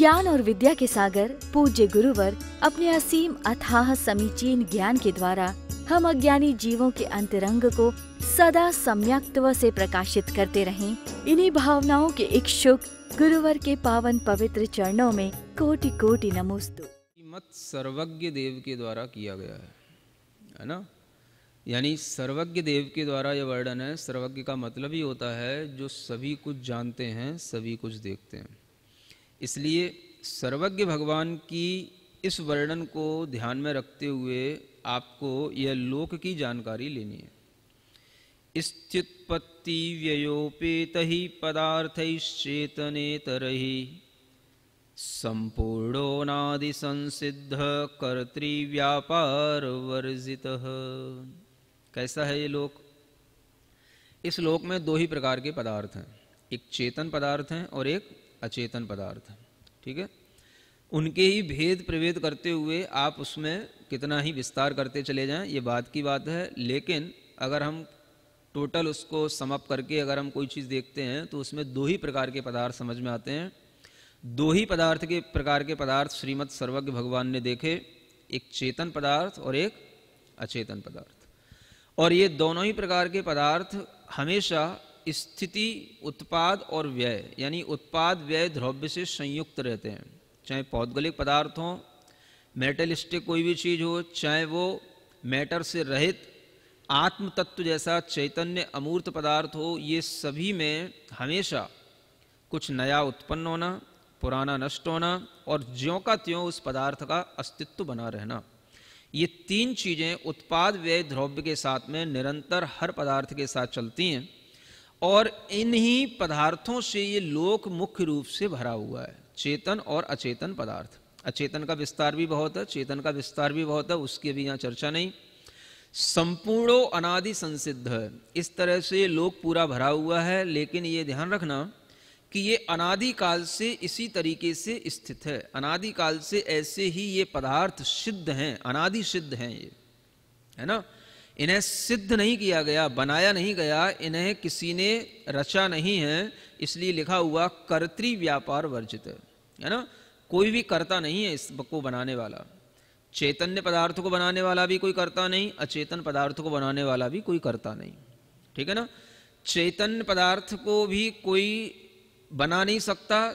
ज्ञान और विद्या के सागर पूज्य गुरुवर अपने असीम अथाह समीचीन ज्ञान के द्वारा हम अज्ञानी जीवों के अंतरंग को सदा सम्यक्त्व से प्रकाशित करते रहें। इन्हीं भावनाओं के इच्छुक गुरुवर के पावन पवित्र चरणों में कोटि कोटि नमोस्तु। मत सर्वज्ञ देव के द्वारा किया गया है ना। यानी सर्वज्ञ देव के द्वारा यह वर्णन है। सर्वज्ञ का मतलब ही होता है जो सभी कुछ जानते हैं, सभी कुछ देखते हैं। इसलिए सर्वज्ञ भगवान की इस वर्णन को ध्यान में रखते हुए आपको यह लोक की जानकारी लेनी है। स्थित्पत्ति व्ययोपेत ही पदार्थैश्चेतनेतरहि संपूर्णोनादि संसिद्ध कर्तृव्यापार वर्जितः। कैसा है ये लोक? इस लोक में दो ही प्रकार के पदार्थ हैं, एक चेतन पदार्थ हैं और एक अचेतन पदार्थ है। ठीक है, उनके ही भेद प्रभेद करते हुए आप उसमें कितना ही विस्तार करते चले जाएं, ये बात की बात है। लेकिन अगर हम टोटल उसको समअप करके अगर हम कोई चीज़ देखते हैं तो उसमें दो ही प्रकार के पदार्थ समझ में आते हैं। दो ही प्रकार के पदार्थ श्रीमद् सर्वज्ञ भगवान ने देखे, एक चेतन पदार्थ और एक अचेतन पदार्थ। और ये दोनों ही प्रकार के पदार्थ हमेशा स्थिति, उत्पाद और व्यय, यानी उत्पाद व्यय द्रव्य से संयुक्त रहते हैं। चाहे पौद्गलिक पदार्थ हो, मेटलिस्टिक कोई भी चीज़ हो, चाहे वो मैटर से रहित आत्म तत्व जैसा चैतन्य अमूर्त पदार्थ हो, ये सभी में हमेशा कुछ नया उत्पन्न होना, पुराना नष्ट होना और ज्यों का त्यों उस पदार्थ का अस्तित्व बना रहना, ये तीन चीज़ें उत्पाद व्यय द्रव्य के साथ में निरंतर हर पदार्थ के साथ चलती हैं। और इन्हीं पदार्थों से ये लोक मुख्य रूप से भरा हुआ है, चेतन और अचेतन पदार्थ। अचेतन का विस्तार भी बहुत है, चेतन का विस्तार भी बहुत है, उसकी भी यहाँ चर्चा नहीं। संपूर्णो अनादि संसिद्ध है, इस तरह से लोक पूरा भरा हुआ है। लेकिन ये ध्यान रखना कि ये अनादि काल से इसी तरीके से स्थित है। अनादि काल से ऐसे ही ये पदार्थ सिद्ध हैं, अनादि सिद्ध हैं ये, है ना। इन्हें सिद्ध नहीं किया गया, बनाया नहीं गया, इन्हें किसी ने रचा नहीं है। इसलिए लिखा हुआ कर्तृ व्यापार वर्जित है ना। कोई भी कर्ता नहीं है इसको बनाने वाला। चैतन्य पदार्थ को बनाने वाला भी कोई कर्ता नहीं, अचेतन पदार्थ को बनाने वाला भी कोई कर्ता नहीं। ठीक है ना। चैतन्य पदार्थ को भी कोई बना नहीं सकता,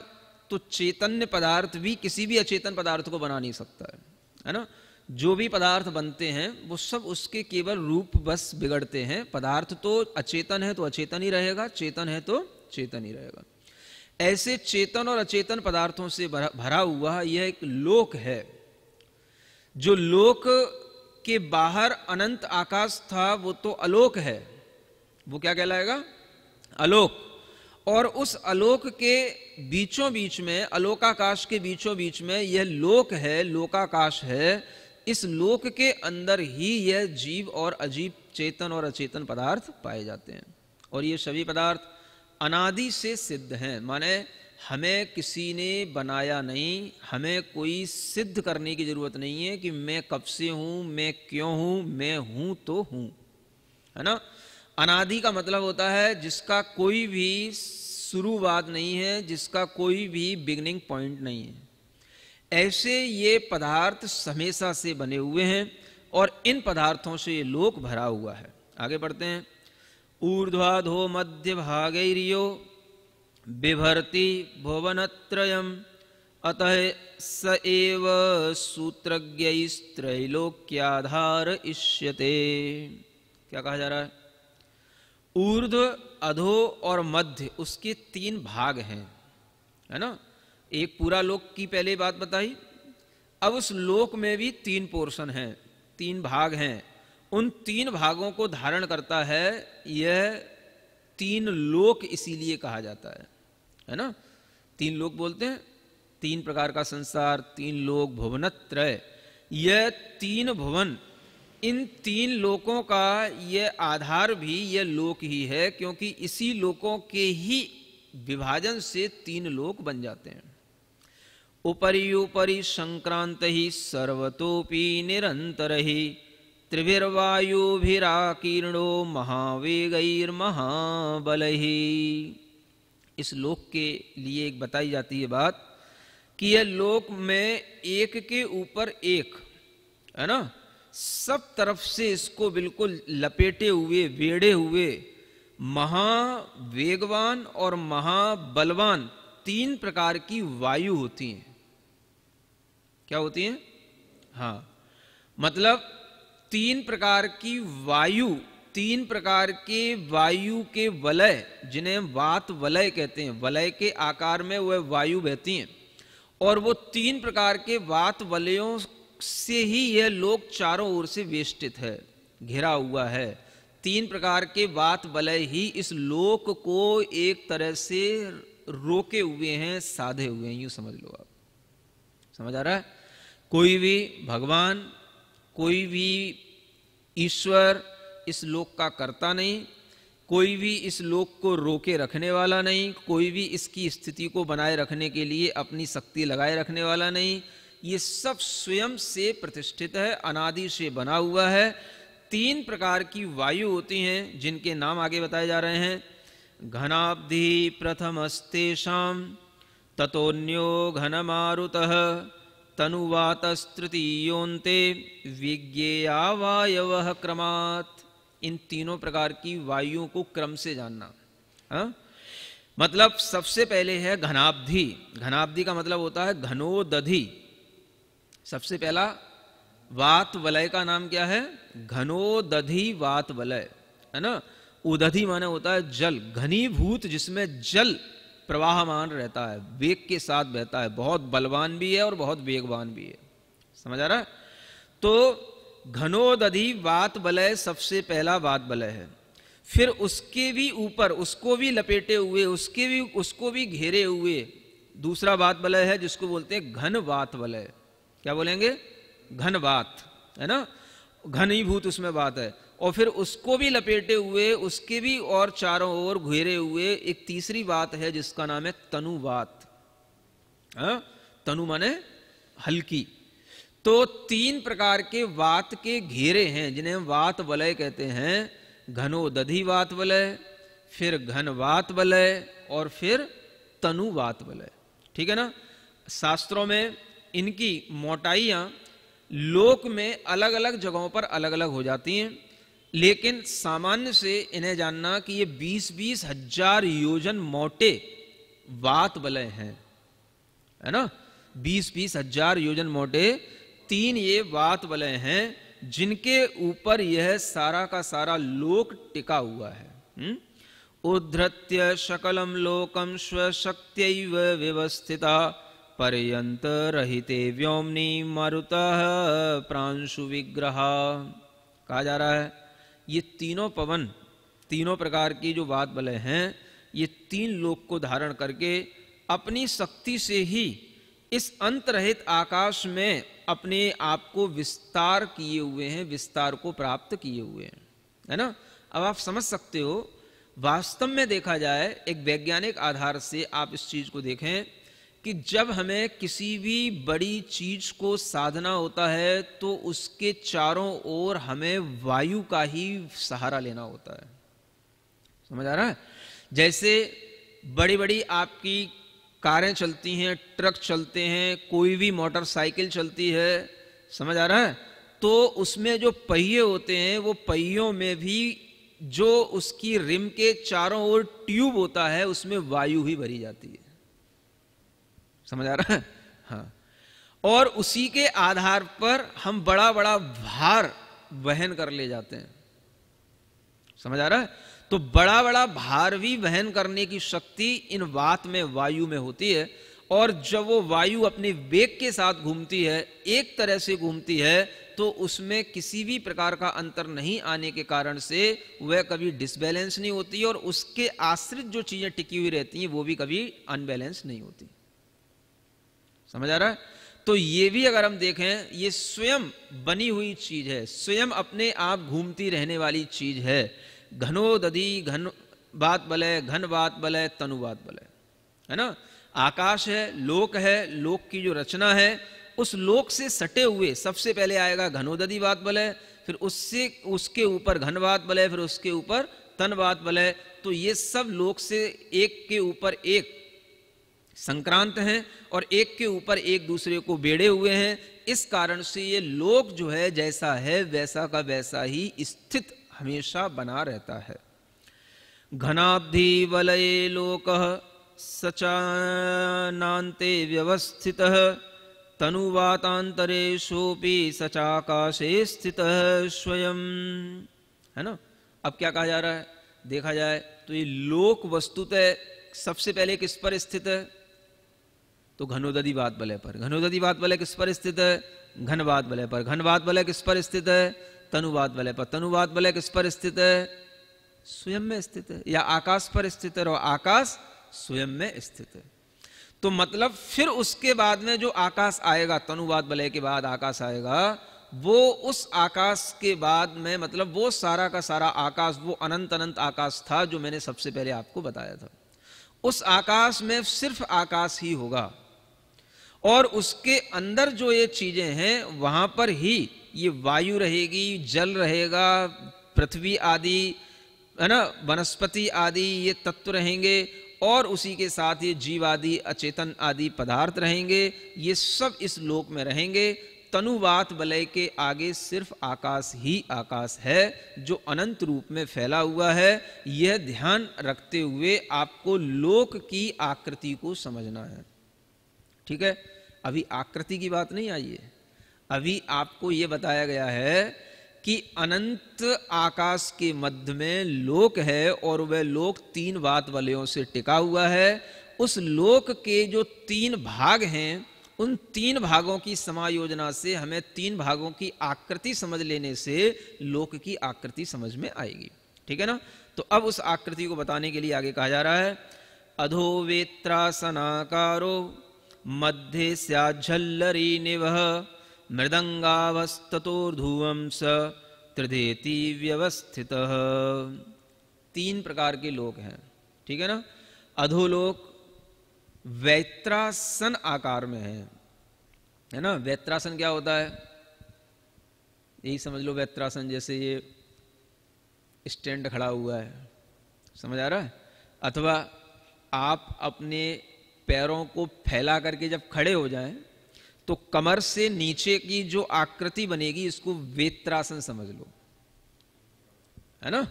तो चैतन्य पदार्थ भी किसी भी अचेतन पदार्थ को बना नहीं सकता है ना। जो भी पदार्थ बनते हैं वो सब उसके केवल रूप बस बिगड़ते हैं। पदार्थ तो अचेतन है तो अचेतन ही रहेगा, चेतन है तो चेतन ही रहेगा। ऐसे चेतन और अचेतन पदार्थों से भरा हुआ यह एक लोक है। जो लोक के बाहर अनंत आकाश था वो तो अलोक है, वो क्या कहलाएगा? अलोक। और उस अलोक के बीचों बीच में, अलोकाकाश के बीचों बीच में यह लोक है, लोकाकाश है। इस लोक के अंदर ही यह जीव और अजीब, चेतन और अचेतन पदार्थ पाए जाते हैं। और ये सभी पदार्थ अनादि से सिद्ध हैं, माने हमें किसी ने बनाया नहीं, हमें कोई सिद्ध करने की जरूरत नहीं है कि मैं कब से हूं, मैं क्यों हूं, मैं हूं तो हूं, है ना। अनादि का मतलब होता है जिसका कोई भी शुरुआत नहीं है, जिसका कोई भी बिगिनिंग पॉइंट नहीं है। ऐसे ये पदार्थ हमेशा से बने हुए हैं और इन पदार्थों से ये लोक भरा हुआ है। आगे बढ़ते हैं। ऊर्ध्वाधो मध्य भागैर्यो बिभर्ति भुवनत्रयम् अतः स एव सूत्रज्ञैस्त्रैलोक्याधार इष्यते। क्या कहा जा रहा है? ऊर्ध्व, अधो और मध्य, उसके तीन भाग हैं, है ना। एक पूरा लोक की पहले बात बताई, अब उस लोक में भी तीन पोर्शन हैं, तीन भाग हैं। उन तीन भागों को धारण करता है यह तीन लोक, इसीलिए कहा जाता है ना। तीन लोक बोलते हैं, तीन प्रकार का संसार, तीन लोक, भुवनत्रय। यह तीन भुवन, इन तीन लोकों का यह आधार भी यह लोक ही है, क्योंकि इसी लोकों के ही विभाजन से तीन लोक बन जाते हैं। उपरि उपरि संक्रांत ही सर्वतोपि निरंतर ही त्रिभिर्वायुभिराकीर्णो महावेगैर्महाबल ही। इस लोक के लिए एक बताई जाती है बात कि यह लोक में एक के ऊपर एक, है ना, सब तरफ से इसको बिल्कुल लपेटे हुए, बेड़े हुए महावेगवान और महाबलवान 3 प्रकार की वायु होती हैं। क्या होती हैं? हाँ, मतलब 3 प्रकार की वायु, 3 प्रकार के वायु के वलय, जिन्हें वात वलय कहते हैं, वलय के आकार में वह वायु बहती हैं, और वो 3 प्रकार के वात वलयों से ही यह लोक चारों ओर से वेष्टित है, घिरा हुआ है। 3 प्रकार के वात वलय ही इस लोक को एक तरह से रोके हुए हैं, साधे हुए हैं, यूं समझ लो आप। समझ आ रहा है? कोई भी भगवान, कोई भी ईश्वर इस लोक का कर्ता नहीं, कोई भी इस लोक को रोके रखने वाला नहीं, कोई भी इसकी स्थिति को बनाए रखने के लिए अपनी शक्ति लगाए रखने वाला नहीं। ये सब स्वयं से प्रतिष्ठित है, अनादि से बना हुआ है। 3 प्रकार की वायु होती हैं, जिनके नाम आगे बताए जा रहे हैं। घनाब्धि प्रथमस्तेषां ततोन्यो घनमारुतः तनुवातस्तृतीयोन्ते विज्ञेयावायवः क्रमात्। इन 3 प्रकार की वायुओं को क्रम से जानना। हा? मतलब सबसे पहले है घनाब्धि। घनाब्धि का मतलब होता है घनोदधि। सबसे पहला वात वलय का नाम क्या है? घनोदधि वात वलय, है ना। उदधि माने होता है जल, घनीभूत, जिसमें जल प्रवाहमान रहता है, वेग के साथ बहता है, बहुत बलवान भी है और बहुत वेगवान भी है। समझ आ रहा है? तो घनोदधि वात वलय सबसे पहला वात वलय है। फिर उसके भी ऊपर, उसको भी लपेटे हुए, उसको भी घेरे हुए दूसरा वात वलय है, जिसको बोलते हैं घन वात वलय। क्या बोलेंगे? घन वात, है ना, घनीभूत उसमें बात है। और फिर उसको भी लपेटे हुए, उसके भी और चारों ओर घेरे हुए एक तीसरी बात है, जिसका नाम है तनुवात। तनु माने हल्की। तो 3 प्रकार के वात के घेरे हैं, जिन्हें वात वलय कहते हैं। घनोदधि वात वलय, फिर घन वात वलय, और फिर तनुवात वलय। ठीक है ना। शास्त्रों में इनकी मोटाइयां लोक में अलग अलग जगहों पर अलग अलग हो जाती हैं, लेकिन सामान्य से इन्हें जानना कि ये 20-20 हजार योजन मोटे वात वलय हैं, है ना। 20-20 हजार योजन मोटे 3 ये वात वलय हैं, जिनके ऊपर यह सारा का सारा लोक टिका हुआ है। उद्धृत्य शकलम लोकम स्वशक्त्यैव व्यवस्थिता पर्यंत रहिते व्योमनि मरुतः प्रांशु विग्रह। कहा जा रहा है ये तीनों पवन, 3 प्रकार की जो वात वलय हैं, ये 3 लोक को धारण करके अपनी शक्ति से ही इस अंतरहित आकाश में अपने आप को विस्तार किए हुए हैं, विस्तार को प्राप्त किए हुए हैं, है ना। अब आप समझ सकते हो, वास्तव में देखा जाए एक वैज्ञानिक आधार से आप इस चीज को देखें कि जब हमें किसी भी बड़ी चीज को साधना होता है तो उसके चारों ओर हमें वायु का ही सहारा लेना होता है। समझ आ रहा है? जैसे बड़ी बड़ी आपकी कारें चलती हैं, ट्रक चलते हैं, कोई भी मोटरसाइकिल चलती है, समझ आ रहा है, तो उसमें जो पहिए होते हैं वो पहियों में भी जो उसकी रिम के चारों ओर ट्यूब होता है उसमें वायु ही भरी जाती है। समझ आ रहा है? हाँ। और उसी के आधार पर हम बड़ा बड़ा भार वहन कर ले जाते हैं। समझ आ रहा है? तो बड़ा बड़ा भार भी वहन करने की शक्ति इन वात में, वायु में होती है। और जब वो वायु अपने वेग के साथ घूमती है, एक तरह से घूमती है, तो उसमें किसी भी प्रकार का अंतर नहीं आने के कारण से वह कभी डिसबैलेंस नहीं होती और उसके आश्रित जो चीजें टिकी हुई रहती हैं वो भी कभी अनबैलेंस नहीं होती। समझ आ रहा है? तो ये भी अगर हम देखें, ये स्वयं बनी हुई चीज है, स्वयं अपने आप घूमती रहने वाली चीज है। घनोदधि घन बात बलय, घन बात बलय, तनु बात बलय, है ना। आकाश है, लोक है, लोक की जो रचना है, उस लोक से सटे हुए सबसे पहले आएगा घनोदधि बात बलय, फिर उससे उसके ऊपर घन बात बलय, फिर उसके ऊपर तन बात बलय। तो ये सब लोक से एक के ऊपर एक संक्रांत हैं और एक के ऊपर एक दूसरे को बेड़े हुए हैं। इस कारण से ये लोक जो है जैसा है वैसा का वैसा ही स्थित हमेशा बना रहता है। घनाब्धि वलये लोकः सचानान्ते व्यवस्थितः तनुवातांतरेषोऽपि सचाकाशे स्थितः स्वयं। है ना। अब क्या कहा जा रहा है, देखा जाए तो ये लोक वस्तुतः सबसे पहले किस पर स्थित है, तो घनोदधिवात वलय पर। घनोदधिवात वलय किस पर स्थित है, घनवात वलय पर। घनवात वलय किस पर स्थित है, तनुवात वलय पर। तनुवात वलय किस पर स्थित है, स्वयं में स्थित है, या आकाश पर स्थित है, और आकाश स्वयं में स्थित है। तो मतलब फिर उसके बाद में जो आकाश आएगा, तनुवात वलय के बाद आकाश आएगा, वो उस आकाश के बाद में मतलब वो सारा का सारा आकाश, वो अनंत अनंत आकाश था जो मैंने सबसे पहले आपको बताया था। उस आकाश में सिर्फ आकाश ही होगा, और उसके अंदर जो ये चीजें हैं वहां पर ही ये वायु रहेगी, जल रहेगा, पृथ्वी आदि, है ना, वनस्पति आदि ये तत्व रहेंगे, और उसी के साथ ये जीव आदि, अचेतन आदि पदार्थ रहेंगे। ये सब इस लोक में रहेंगे। तनुवात वलय के आगे सिर्फ आकाश ही आकाश है जो अनंत रूप में फैला हुआ है। यह ध्यान रखते हुए आपको लोक की आकृति को समझना है। ठीक है, अभी आकृति की बात नहीं आई है, अभी आपको यह बताया गया है कि अनंत आकाश के मध्य में लोक है, और वह लोक 3 वात वलयों से टिका हुआ है। उस लोक के जो 3 भाग हैं, उन 3 भागों की समायोजना से हमें 3 भागों की आकृति समझ लेने से लोक की आकृति समझ में आएगी। ठीक है ना। तो अब उस आकृति को बताने के लिए आगे कहा जा रहा है, अधो वेत्रासनाकारो मध्ये स्याज्झल्लरी निवह मृदंगावस्ततोर्ध्रुवं स त्रिधेति व्यवस्थितः। 3 प्रकार के लोक हैं। ठीक है ना। अधोलोक वैत्रासन आकार में है ना। वैत्रासन क्या होता है, यही समझ लो। वैत्रासन जैसे ये स्टैंड खड़ा हुआ है, समझ आ रहा है। अथवा आप अपने पैरों को फैला करके जब खड़े हो जाएं तो कमर से नीचे की जो आकृति बनेगी इसको वेत्रासन समझ लो, है ना।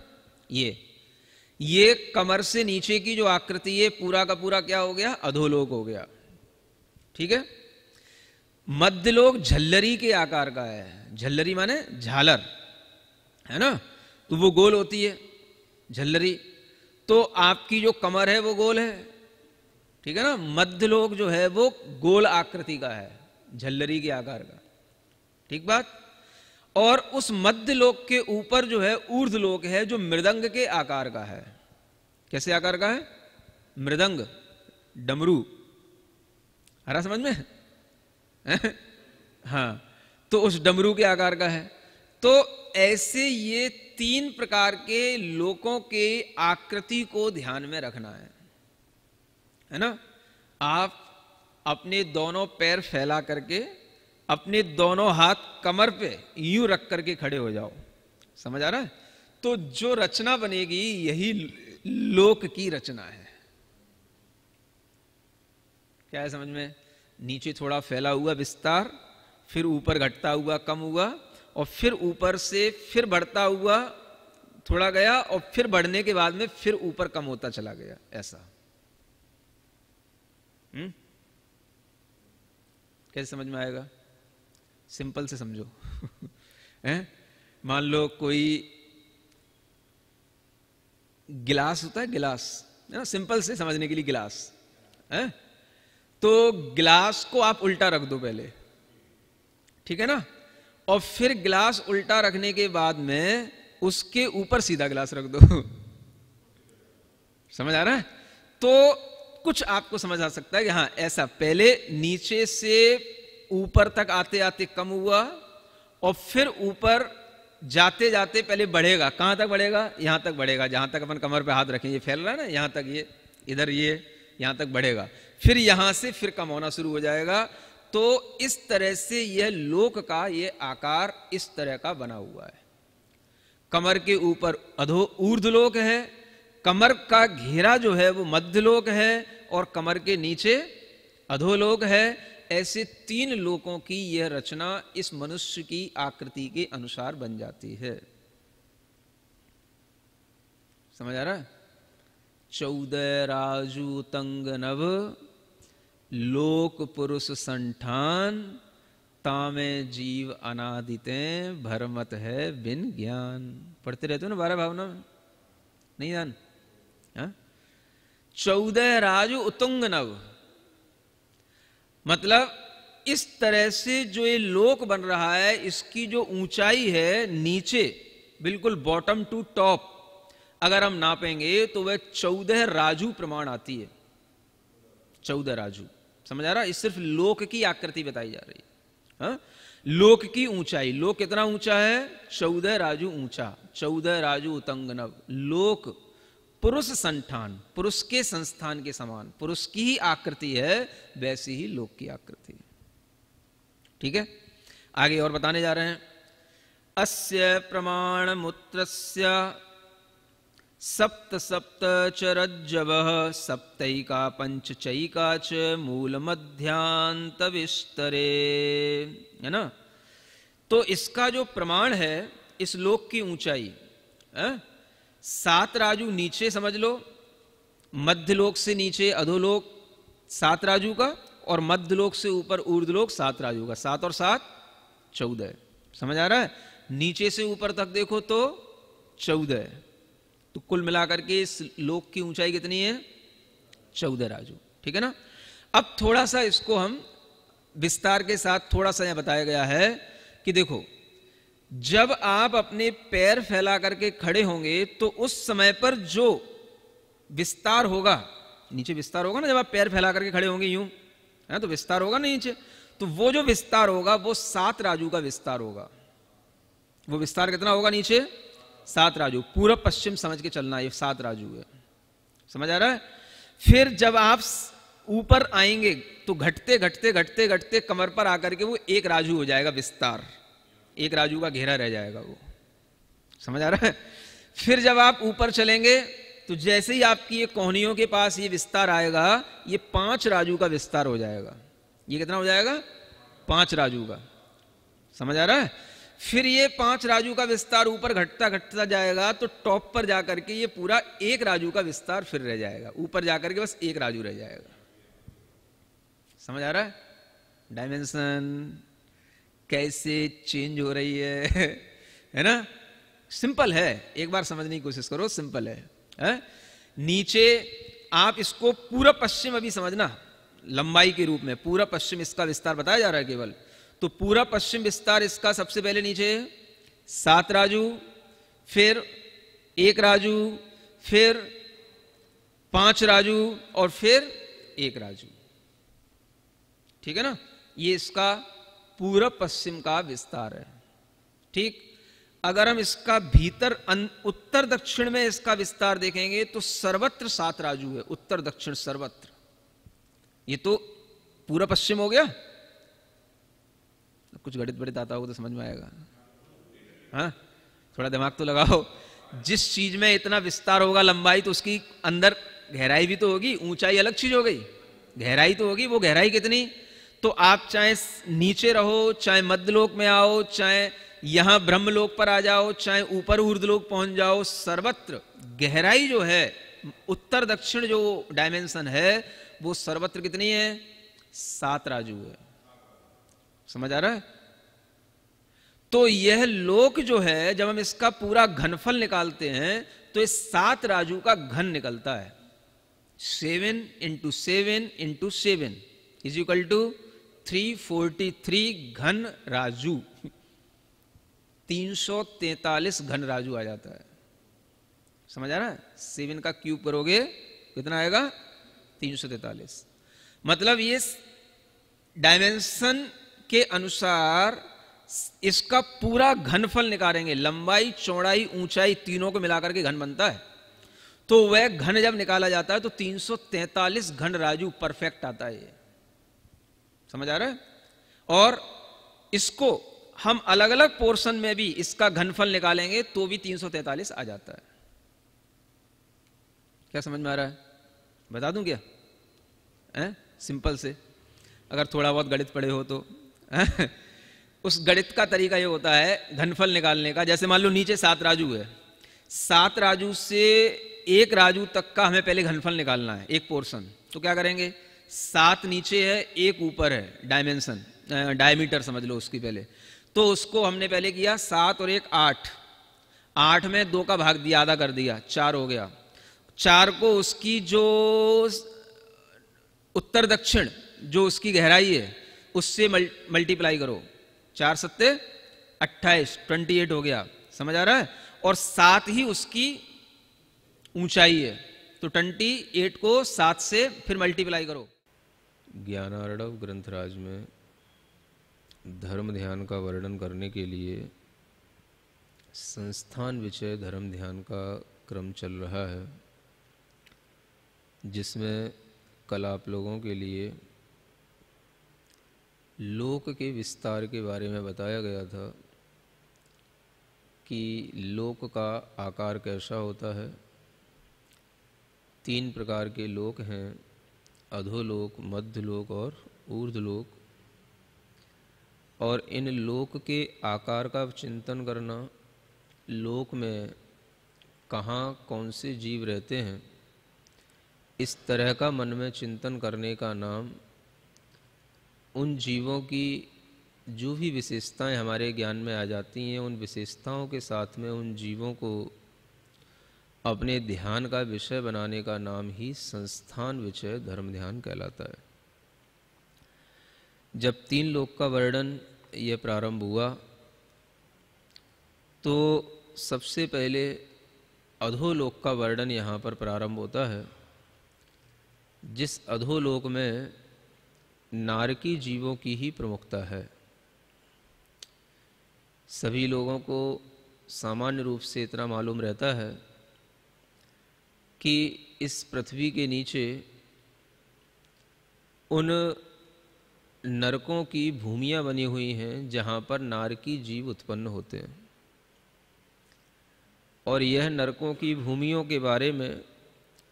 ये कमर से नीचे की जो आकृति है पूरा का पूरा क्या हो गया, अधोलोक हो गया। ठीक है। मध्यलोक झल्लरी के आकार का है। झल्लरी माने झालर, है ना। तो वो गोल होती है झल्लरी, तो आपकी जो कमर है वो गोल है। ठीक है ना। मध्यलोक जो है वो गोल आकृति का है, झल्लरी के आकार का। ठीक बात। और उस मध्यलोक के ऊपर जो है ऊर्ध्वलोक है जो मृदंग के आकार का है। कैसे आकार का है, मृदंग, डमरू। आ रहा समझ में हाँ, तो उस डमरू के आकार का है। तो ऐसे ये 3 प्रकार के लोकों के आकृति को ध्यान में रखना है ना। आप अपने दोनों पैर फैला करके अपने दोनों हाथ कमर पे यूं रख करके खड़े हो जाओ, समझ आ रहा है। तो जो रचना बनेगी यही लोक की रचना है। क्या है समझ में। नीचे थोड़ा फैला हुआ विस्तार, फिर ऊपर घटता हुआ कम हुआ, और फिर ऊपर से फिर बढ़ता हुआ थोड़ा गया, और फिर बढ़ने के बाद में फिर ऊपर कम होता चला गया, ऐसा। कैसे समझ में आएगा, सिंपल से समझो मान लो कोई गिलास होता है, गिलास है ना, सिंपल से समझने के लिए गिलास है। तो गिलास को आप उल्टा रख दो पहले, ठीक है ना, और फिर गिलास उल्टा रखने के बाद में उसके ऊपर सीधा गिलास रख दो समझ आ रहा है। तो कुछ आपको समझ आ सकता है कि हाँ ऐसा, पहले नीचे से ऊपर तक आते आते कम हुआ, और फिर ऊपर जाते जाते पहले बढ़ेगा। कहां तक बढ़ेगा, यहां तक बढ़ेगा, जहां तक अपन कमर पे हाथ रखें ये फैल रहा है ना, यहां तक, ये इधर, ये यहां तक बढ़ेगा, फिर यहां से फिर कम होना शुरू हो जाएगा। तो इस तरह से यह लोक का ये आकार इस तरह का बना हुआ है। कमर के ऊपर ऊर्ध्वलोक है, कमर का घेरा जो है वो मध्यलोक है, और कमर के नीचे अधोलोक है। ऐसे 3 लोकों की यह रचना इस मनुष्य की आकृति के अनुसार बन जाती है। समझ आ रहा है? 14 राजू तंग नभ लोक पुरुष संठान तामे जीव अनादिते भरमत है बिन ज्ञान। पढ़ते रहते हो ना 12 भावना में, नहीं जान? 14 राजू उतुंग नभ, मतलब इस तरह से जो ये लोक बन रहा है, इसकी जो ऊंचाई है नीचे बिल्कुल बॉटम टू टॉप अगर हम नापेंगे तो वह 14 राजू प्रमाण आती है। 14 राजू, समझ आ रहा है? इस सिर्फ लोक की आकृति बताई जा रही है। हाँ? लोक की ऊंचाई, लोक कितना ऊंचा है? 14 राजू ऊंचा, 14 राजू उतंग नभ। लोक पुरुष संठान, पुरुष के संस्थान के समान, पुरुष की ही आकृति है, वैसी ही लोक की आकृति। ठीक है, आगे और बताने जा रहे हैं। अस्य प्रमाण मूत्रस्य सप्त सप्त च रज्जवः सप्तैका पंचचैका च मूल मध्यांत विस्तरे, है ना? तो इसका जो प्रमाण है इस लोक की ऊंचाई, 7 राजू नीचे समझ लो, मध्यलोक से नीचे अधोलोक 7 राजू का, और मध्यलोक से ऊपर ऊर्ध्वलोक 7 राजू का। 7 और 7 14। समझ आ रहा है? नीचे से ऊपर तक देखो तो 14, तो कुल मिलाकर के इस लोक की ऊंचाई कितनी है? 14 राजू। ठीक है ना? अब थोड़ा सा इसको हम विस्तार के साथ थोड़ा सा यह बताया गया है कि देखो, जब आप अपने पैर फैला करके खड़े होंगे तो उस समय पर जो विस्तार होगा, नीचे विस्तार होगा ना, जब आप पैर फैला करके खड़े होंगे यूं, है तो विस्तार होगा ना नीचे, तो वो जो विस्तार होगा वो 7 राजू का विस्तार होगा। वो विस्तार कितना होगा नीचे? 7 राजू। पूरब पश्चिम समझ के चलना, ये 7 राजू है। समझ आ रहा है? फिर जब आप ऊपर आएंगे तो घटते घटते घटते घटते कमर पर आकर के वो 1 राजू हो जाएगा विस्तार, 1 राजू का घेरा रह जाएगा वो। समझ आ रहा है? फिर जब आप ऊपर चलेंगे तो जैसे ही आपकी ये कोहनियों के पास ये विस्तार आएगा, ये 5 राजू का विस्तार हो जाएगा। ये कितना हो जाएगा? 5 राजू का। समझ आ रहा है? फिर ये 5 राजू का विस्तार ऊपर घटता घटता जाएगा तो टॉप पर जाकर के ये पूरा 1 राजू का विस्तार फिर रह जाएगा। ऊपर जाकर के बस 1 राजू रह जाएगा। समझ आ रहा है? डायमेंशन कैसे चेंज हो रही है ना? सिंपल है, एक बार समझने की कोशिश करो, सिंपल है। नीचे आप इसको पूरा पश्चिम अभी समझना, लंबाई के रूप में पूरा पश्चिम इसका विस्तार बताया जा रहा है केवल। तो पूरा पश्चिम विस्तार इसका सबसे पहले नीचे 7 राजू, फिर 1 राजू, फिर 5 राजू और फिर 1 राजू। ठीक है ना? ये इसका पूरब पश्चिम का विस्तार है। ठीक, अगर हम इसका भीतर उत्तर दक्षिण में इसका विस्तार देखेंगे तो सर्वत्र 7 राजू है, उत्तर दक्षिण सर्वत्र। ये तो पूरा पश्चिम हो गया। कुछ गणित बड़ित आता होगा तो समझ में आएगा। हाँ, थोड़ा दिमाग तो लगाओ। जिस चीज में इतना विस्तार होगा लंबाई, तो उसकी अंदर गहराई भी तो होगी। ऊंचाई अलग चीज हो गई, गहराई तो होगी। वो गहराई कितनी? तो आप चाहे नीचे रहो, चाहे मध्यलोक में आओ, चाहे यहां ब्रह्मलोक पर आ जाओ, चाहे ऊपर ऊर्ध्वलोक पहुंच जाओ, सर्वत्र गहराई जो है, उत्तर दक्षिण जो डायमेंशन है, वो सर्वत्र कितनी है? 7 राजू है। समझ आ रहा है? तो यह लोक जो है, जब हम इसका पूरा घनफल निकालते हैं तो इस 7 राजू का घन निकलता है। 7 × 7 × 7 = 343 घन राजू। 343 घन राजू आ जाता है। समझ आ रहा है? 7 का क्यूब करोगे कितना आएगा? 343। मतलब ये डायमेंशन के अनुसार इसका पूरा घनफल निकालेंगे। लंबाई, चौड़ाई, ऊंचाई तीनों को मिलाकर के घन बनता है। तो वह घन जब निकाला जाता है तो 343 घन राजू परफेक्ट आता है। समझ आ रहा है? और इसको हम अलग अलग पोर्शन में भी इसका घनफल निकालेंगे तो भी 343 आ जाता है। क्या समझ में आ रहा है? बता दूं क्या? सिंपल से, अगर थोड़ा बहुत गणित पढ़े हो तो उस गणित का तरीका ये होता है घनफल निकालने का। जैसे मान लो नीचे 7 राजू है, 7 राजू से 1 राजू तक का हमें पहले घनफल निकालना है, एक पोर्शन। तो क्या करेंगे, 7 नीचे है, 1 ऊपर है, डायमेंशन डायमीटर समझ लो उसकी पहले। तो उसको हमने पहले किया 7 और 1 8, 8 में 2 का भाग दिया, आधा कर दिया, 4 हो गया। 4 को उसकी जो उत्तर दक्षिण जो उसकी गहराई है उससे मल्टीप्लाई करो, 4 सत्ते 28, 28 हो गया, समझ आ रहा है। और 7 ही उसकी ऊंचाई है, तो 28 को 7 से फिर मल्टीप्लाई करो। ज्ञानार्णव ग्रंथराज में धर्म ध्यान का वर्णन करने के लिए संस्थान विषय धर्म ध्यान का क्रम चल रहा है, जिसमें कल आप लोगों के लिए लोक के विस्तार के बारे में बताया गया था कि लोक का आकार कैसा होता है। 3 प्रकार के लोक हैं, अधोलोक, मध्यलोक और ऊर्ध्वलोक। और इन लोक के आकार का चिंतन करना, लोक में कहाँ कौन से जीव रहते हैं, इस तरह का मन में चिंतन करने का नाम उन जीवों की जो भी विशेषताएं हमारे ज्ञान में आ जाती हैं, उन विशेषताओं के साथ में उन जीवों को अपने ध्यान का विषय बनाने का नाम ही संस्थान विषय धर्म ध्यान कहलाता है। जब 3 लोक का वर्णन यह प्रारंभ हुआ तो सबसे पहले अधोलोक का वर्णन यहाँ पर प्रारंभ होता है, जिस अधोलोक में नारकी जीवों की ही प्रमुखता है। सभी लोगों को सामान्य रूप से इतना मालूम रहता है कि इस पृथ्वी के नीचे उन नरकों की भूमियां बनी हुई हैं जहां पर नारकी जीव उत्पन्न होते हैं। और यह नरकों की भूमियों के बारे में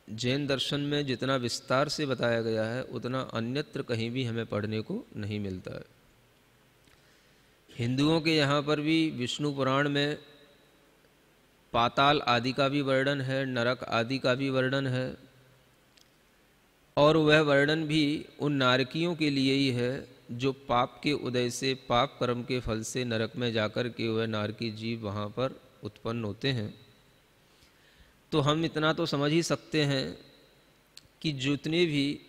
जैन दर्शन में जितना विस्तार से बताया गया है उतना अन्यत्र कहीं भी हमें पढ़ने को नहीं मिलता है। हिंदुओं के यहाँ पर भी विष्णु पुराण में पाताल आदि का भी वर्णन है, नरक आदि का भी वर्णन है। और वह वर्णन भी उन नारकियों के लिए ही है जो पाप के उदय से, पाप कर्म के फल से नरक में जाकर के वह नारकी जीव वहाँ पर उत्पन्न होते हैं। तो हम इतना तो समझ ही सकते हैं कि जितने भी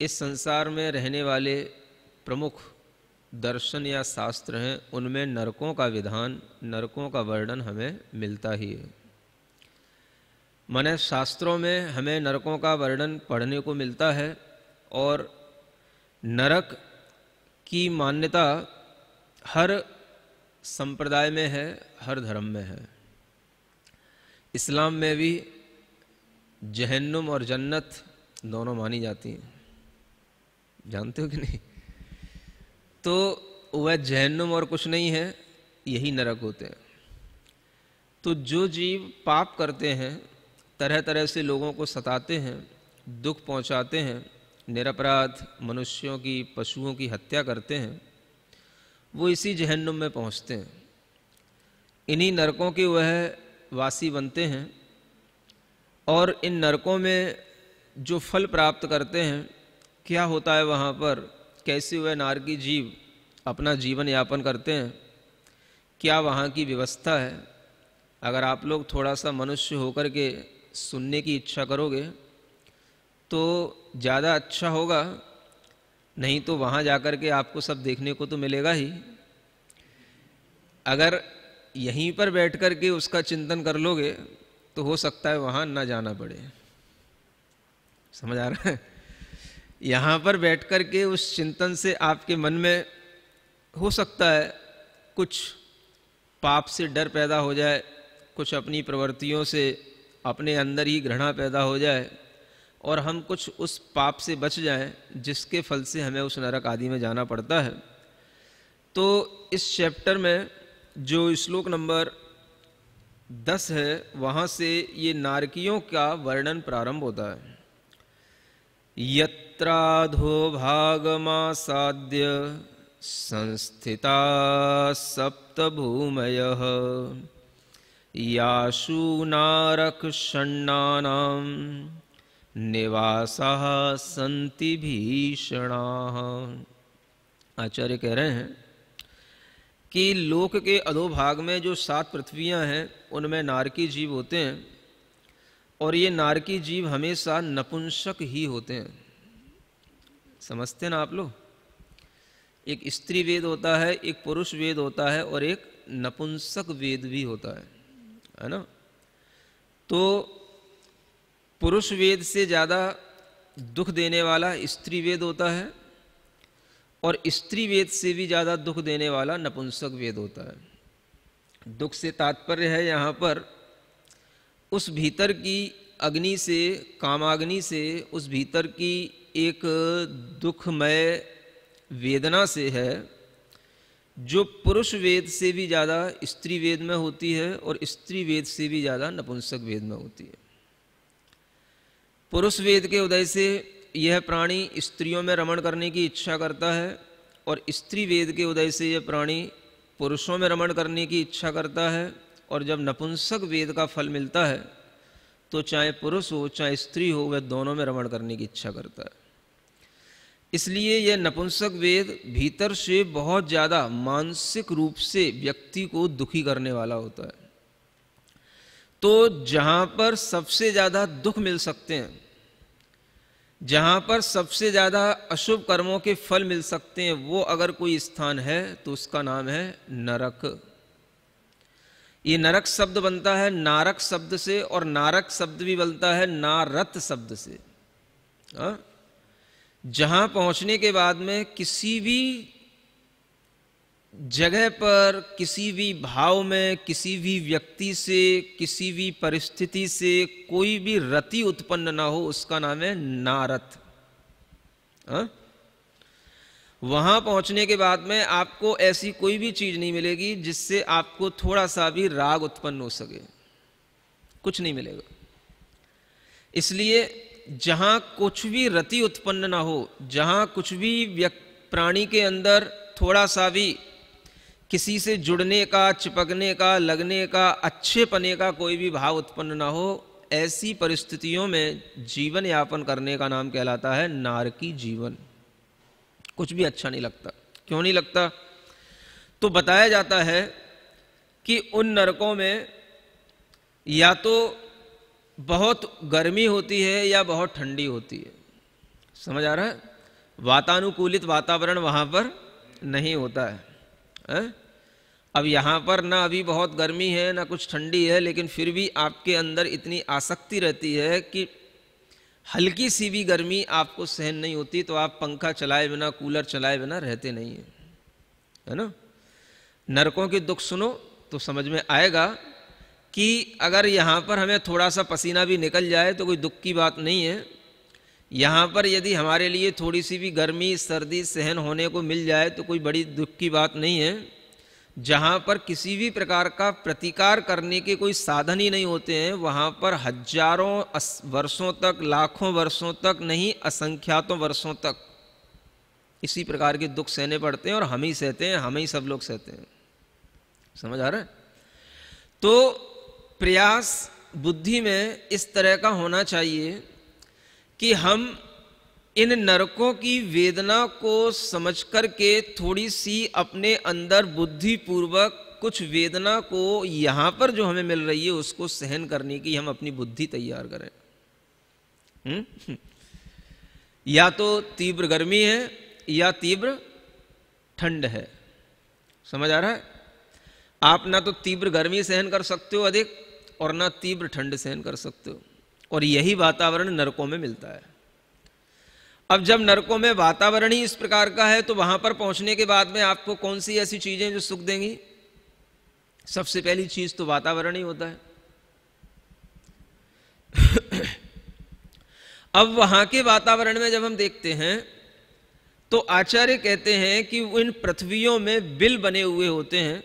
इस संसार में रहने वाले प्रमुख दर्शन या शास्त्र हैं उनमें नरकों का विधान, नरकों का वर्णन हमें मिलता ही है। माने शास्त्रों में हमें नरकों का वर्णन पढ़ने को मिलता है। और नरक की मान्यता हर संप्रदाय में है, हर धर्म में है। इस्लाम में भी जहन्नुम और जन्नत दोनों मानी जाती हैं, जानते हो कि नहीं? तो वह जहन्नुम और कुछ नहीं है, यही नरक होते हैं। तो जो जीव पाप करते हैं, तरह तरह से लोगों को सताते हैं, दुख पहुंचाते हैं, निरपराध मनुष्यों की, पशुओं की हत्या करते हैं, वो इसी जहन्नुम में पहुंचते हैं। इन्हीं नरकों के वह वासी बनते हैं। और इन नरकों में जो फल प्राप्त करते हैं, क्या होता है वहाँ पर, कैसे वह नारकी जीव अपना जीवन यापन करते हैं, क्या वहाँ की व्यवस्था है, अगर आप लोग थोड़ा सा मनुष्य होकर के सुनने की इच्छा करोगे तो ज़्यादा अच्छा होगा, नहीं तो वहाँ जाकर के आपको सब देखने को तो मिलेगा ही। अगर यहीं पर बैठ कर के उसका चिंतन कर लोगे तो हो सकता है वहाँ ना जाना पड़े। समझ आ रहा है? यहाँ पर बैठ कर के उस चिंतन से आपके मन में हो सकता है कुछ पाप से डर पैदा हो जाए, कुछ अपनी प्रवृत्तियों से अपने अंदर ही घृणा पैदा हो जाए और हम कुछ उस पाप से बच जाएं जिसके फल से हमें उस नरक आदि में जाना पड़ता है। तो इस चैप्टर में जो श्लोक नंबर 10 है, वहाँ से ये नारकियों का वर्णन प्रारंभ होता है। यत्राधोभागमासाद्य संस्थिता सप्तभूमयः यासु नारकषण्णानां निवासाः सन्ति भीषणाः। आचार्य कह रहे हैं कि लोक के अधोभाग में जो 7 पृथ्वियां हैं उनमें नारकी जीव होते हैं, और ये नारकी जीव हमेशा नपुंसक ही होते हैं। समझते ना आप लोग? एक स्त्री वेद होता है, एक पुरुष वेद होता है, और एक नपुंसक वेद भी होता है ना। तो पुरुष वेद से ज़्यादा दुख देने वाला स्त्री वेद होता है, और स्त्री वेद से भी ज़्यादा दुख देने वाला नपुंसक वेद होता है। दुख से तात्पर्य है यहाँ पर उस भीतर की अग्नि से, कामाग्नि से, उस भीतर की एक दुखमय वेदना से है, जो पुरुष वेद से भी ज़्यादा स्त्री वेद में होती है और स्त्री वेद से भी ज़्यादा नपुंसक वेद में होती है। पुरुष वेद के उदय से यह प्राणी स्त्रियों में रमण करने की इच्छा करता है, और स्त्री वेद के उदय से यह प्राणी पुरुषों में रमण करने की इच्छा करता है। और जब नपुंसक वेद का फल मिलता है तो चाहे पुरुष हो चाहे स्त्री हो, वह दोनों में रमण करने की इच्छा करता है। इसलिए यह नपुंसक वेद भीतर से बहुत ज़्यादा मानसिक रूप से व्यक्ति को दुखी करने वाला होता है। तो जहाँ पर सबसे ज़्यादा दुख मिल सकते हैं, जहाँ पर सबसे ज़्यादा अशुभ कर्मों के फल मिल सकते हैं, वो अगर कोई स्थान है तो उसका नाम है नरक। ये नरक शब्द बनता है नारक शब्द से, और नारक शब्द भी बनता है नारत शब्द से। जहाँ पहुँचने के बाद में किसी भी जगह पर, किसी भी भाव में, किसी भी व्यक्ति से, किसी भी परिस्थिति से कोई भी रति उत्पन्न ना हो, उसका नाम है नारत। वहां पहुंचने के बाद में आपको ऐसी कोई भी चीज नहीं मिलेगी जिससे आपको थोड़ा सा भी राग उत्पन्न हो सके, कुछ नहीं मिलेगा। इसलिए जहां कुछ भी रति उत्पन्न ना हो, जहां कुछ भी प्राणी के अंदर थोड़ा सा भी किसी से जुड़ने का, चिपकने का, लगने का, अच्छेपने का कोई भी भाव उत्पन्न ना हो, ऐसी परिस्थितियों में जीवन यापन करने का नाम कहलाता है नारकी जीवन। कुछ भी अच्छा नहीं लगता। क्यों नहीं लगता? तो बताया जाता है कि उन नरकों में या तो बहुत गर्मी होती है या बहुत ठंडी होती है। समझ आ रहा है? वातानुकूलित वातावरण वहां पर नहीं होता है। अब यहाँ पर ना अभी बहुत गर्मी है ना कुछ ठंडी है, लेकिन फिर भी आपके अंदर इतनी आसक्ति रहती है कि हल्की सी भी गर्मी आपको सहन नहीं होती, तो आप पंखा चलाए बिना, कूलर चलाए बिना रहते नहीं हैं, है ना। नरकों के दुख सुनो तो समझ में आएगा कि अगर यहाँ पर हमें थोड़ा सा पसीना भी निकल जाए तो कोई दुख की बात नहीं है। यहाँ पर यदि हमारे लिए थोड़ी सी भी गर्मी, सर्दी सहन होने को मिल जाए तो कोई बड़ी दुख की बात नहीं है। जहाँ पर किसी भी प्रकार का प्रतिकार करने के कोई साधन ही नहीं होते हैं, वहाँ पर हजारों वर्षों तक, लाखों वर्षों तक नहीं, असंख्यातों वर्षों तक इसी प्रकार के दुख सहने पड़ते हैं, और हम ही सहते हैं, हम ही सब लोग सहते हैं। समझ आ रहा है? तो प्रयास बुद्धि में इस तरह का होना चाहिए कि हम इन नरकों की वेदना को समझ करके थोड़ी सी अपने अंदर बुद्धि पूर्वक कुछ वेदना को यहाँ पर जो हमें मिल रही है उसको सहन करने की हम अपनी बुद्धि तैयार करें। या तो तीव्र गर्मी है या तीव्र ठंड है। समझ आ रहा है? आप ना तो तीव्र गर्मी सहन कर सकते हो अधिक, और ना तीव्र ठंड सहन कर सकते हो, और यही वातावरण नरकों में मिलता है। अब जब नरकों में वातावरण ही इस प्रकार का है, तो वहां पर पहुंचने के बाद में आपको कौन सी ऐसी चीजें जो सुख देंगी? सबसे पहली चीज तो वातावरण ही होता है। अब वहां के वातावरण में जब हम देखते हैं तो आचार्य कहते हैं कि इन पृथ्वियों में बिल बने हुए होते हैं,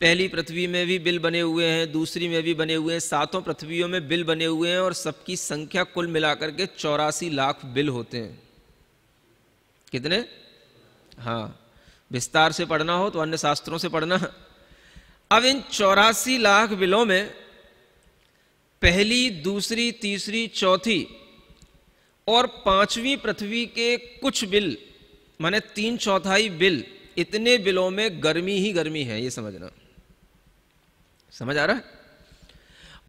पहली पृथ्वी में भी बिल बने हुए हैं, दूसरी में भी बने हुए हैं, 7 पृथ्वियों में बिल बने हुए हैं और सबकी संख्या कुल मिलाकर के 84 लाख बिल होते हैं। कितने? हाँ, विस्तार से पढ़ना हो तो अन्य शास्त्रों से पढ़ना। अब इन 84 लाख बिलों में पहली, दूसरी, तीसरी, चौथी और 5वीं पृथ्वी के कुछ बिल, माने 3/4 बिल, इतने बिलों में गर्मी ही गर्मी है, ये समझना। समझ आ रहा है?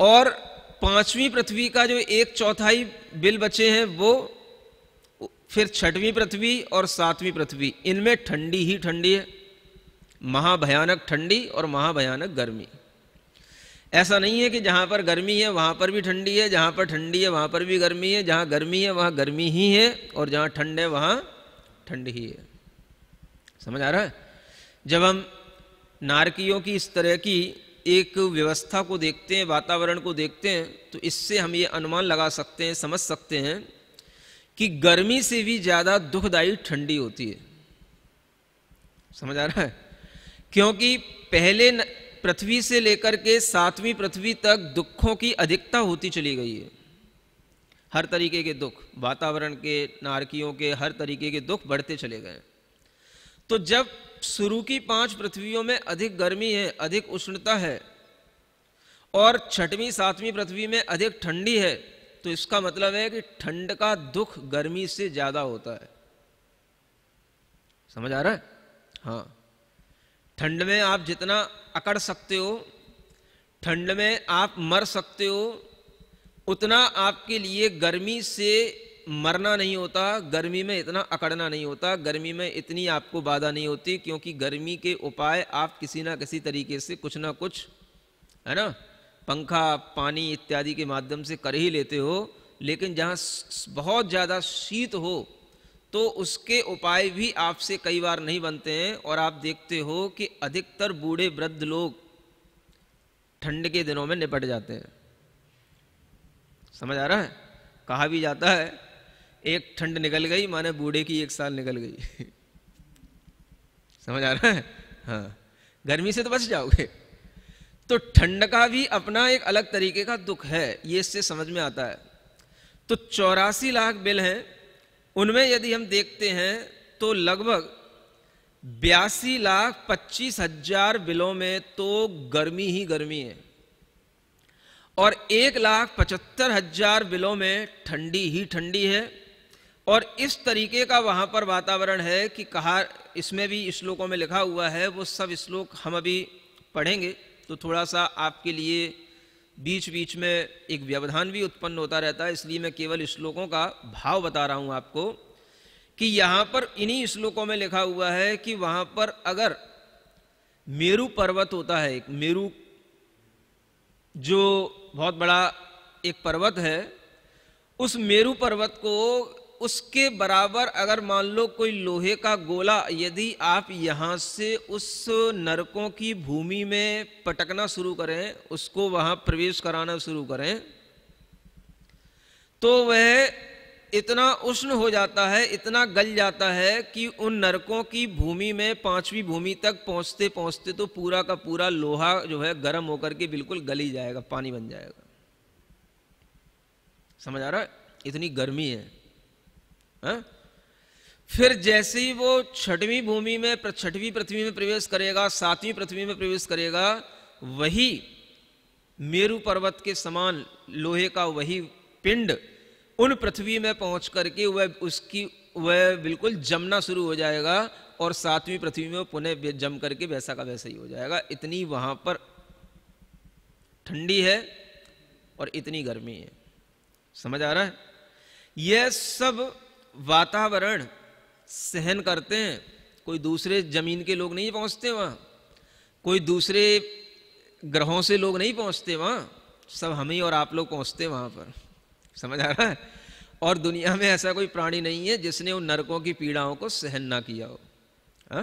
और 5वीं पृथ्वी का जो 1/4 बिल बचे हैं वो फिर 6वीं पृथ्वी और 7वीं पृथ्वी, इनमें ठंडी ही ठंडी है, महाभयानक ठंडी और महाभयानक गर्मी। ऐसा नहीं है कि जहां पर गर्मी है वहां पर भी ठंडी है, जहां पर ठंडी है वहां पर भी गर्मी है, जहां गर्मी है वहां गर्मी ही है और जहां ठंड है वहां ठंड ही है। समझ आ रहा है? जब हम नारकियों की इस तरह की एक व्यवस्था को देखते हैं, वातावरण को देखते हैं, तो इससे हम ये अनुमान लगा सकते हैं, समझ सकते हैं कि गर्मी से भी ज्यादा दुखदायी ठंडी होती है। समझ आ रहा है? क्योंकि पहले पृथ्वी से लेकर के 7वीं पृथ्वी तक दुखों की अधिकता होती चली गई है। हर तरीके के दुख, वातावरण के, नारकियों के, हर तरीके के दुख बढ़ते चले गए। तो जब शुरू की 5 पृथ्वियों में अधिक गर्मी है, अधिक उष्णता है और 6वीं 7वीं पृथ्वी में अधिक ठंडी है, तो इसका मतलब है कि ठंड का दुख गर्मी से ज्यादा होता है। समझ आ रहा है? हाँ, ठंड में आप जितना अकड़ सकते हो, ठंड में आप मर सकते हो, उतना आपके लिए गर्मी से मरना नहीं होता, गर्मी में इतना अकड़ना नहीं होता, गर्मी में इतनी आपको बाधा नहीं होती, क्योंकि गर्मी के उपाय आप किसी ना किसी तरीके से कुछ ना कुछ, है ना, पंखा, पानी इत्यादि के माध्यम से कर ही लेते हो। लेकिन जहाँ बहुत ज़्यादा शीत हो तो उसके उपाय भी आपसे कई बार नहीं बनते हैं, और आप देखते हो कि अधिकतर बूढ़े वृद्ध लोग ठंड के दिनों में निपट जाते हैं। समझ आ रहा है? कहा भी जाता है एक ठंड निकल गई माने बूढ़े की 1 साल निकल गई। समझ आ रहा है? हाँ, गर्मी से तो बच जाओगे। तो ठंड का भी अपना एक अलग तरीके का दुख है, ये इससे समझ में आता है। तो 84 लाख बिल हैं, उनमें यदि हम देखते हैं तो लगभग 82,25,000 बिलों में तो गर्मी ही गर्मी है और 1,75,000 बिलों में ठंडी ही ठंडी है। और इस तरीके का वहां पर वातावरण है कि कहा, इसमें भी श्लोकों में लिखा हुआ है, वो सब श्लोक हम अभी पढ़ेंगे तो थोड़ा सा आपके लिए बीच बीच में एक व्यवधान भी उत्पन्न होता रहता है, इसलिए मैं केवल श्लोकों का भाव बता रहा हूं आपको कि यहां पर इन्हीं श्लोकों में लिखा हुआ है कि वहां पर अगर मेरू पर्वत होता है, एक मेरू जो बहुत बड़ा एक पर्वत है, उस मेरू पर्वत को उसके बराबर अगर मान लो कोई लोहे का गोला यदि आप यहां से उस नरकों की भूमि में पटकना शुरू करें, उसको वहां प्रवेश कराना शुरू करें, तो वह इतना उष्ण हो जाता है, इतना गल जाता है कि उन नरकों की भूमि में 5वीं भूमि तक पहुंचते पहुंचते तो पूरा का पूरा लोहा जो है गर्म होकर के बिल्कुल गल ही जाएगा, पानी बन जाएगा। समझ आ रहा है? इतनी गर्मी है। हा? फिर जैसे ही वो 6वीं भूमि में, 6वीं पृथ्वी में प्रवेश करेगा, 7वीं पृथ्वी में प्रवेश करेगा, वही मेरू पर्वत के समान लोहे का वही पिंड उन पृथ्वी में पहुंच करके वह बिल्कुल जमना शुरू हो जाएगा और 7वीं पृथ्वी में पुनः जम करके वैसा का वैसा ही हो जाएगा। इतनी वहां पर ठंडी है और इतनी गर्मी है। समझ आ रहा है? यह सब वातावरण सहन करते हैं, कोई दूसरे जमीन के लोग नहीं पहुंचते वहां, कोई दूसरे ग्रहों से लोग नहीं पहुंचते वहां, सब हम ही और आप लोग पहुंचते वहां पर। समझ आ रहा है? और दुनिया में ऐसा कोई प्राणी नहीं है जिसने उन नरकों की पीड़ाओं को सहन ना किया हो। हा?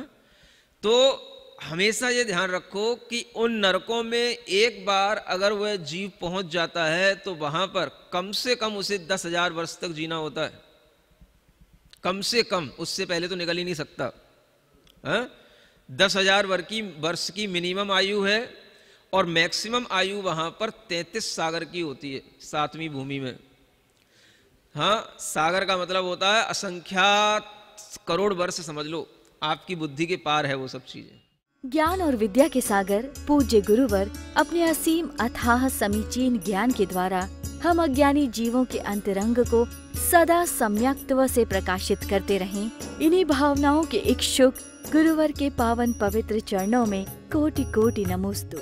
तो हमेशा ये ध्यान रखो कि उन नरकों में एक बार अगर वह जीव पहुंच जाता है तो वहां पर कम से कम उसे 10,000 वर्ष तक जीना होता है, कम से कम, उससे पहले तो निकल ही नहीं सकता। 10,000 वर्ष की मिनिमम आयु है और मैक्सिमम आयु वहां पर 33 सागर की होती है 7वीं भूमि में। हाँ, सागर का मतलब होता है असंख्यात करोड़ वर्ष, समझ लो, आपकी बुद्धि के पार है वो सब चीजें। ज्ञान और विद्या के सागर पूज्य गुरुवर अपने असीम अथाह समीचीन ज्ञान के द्वारा हम अज्ञानी जीवों के अंतरंग को सदा सम्यक्त्व से प्रकाशित करते रहें। इन्हीं भावनाओं के इच्छुक गुरुवर के पावन पवित्र चरणों में कोटि कोटि नमोस्तु।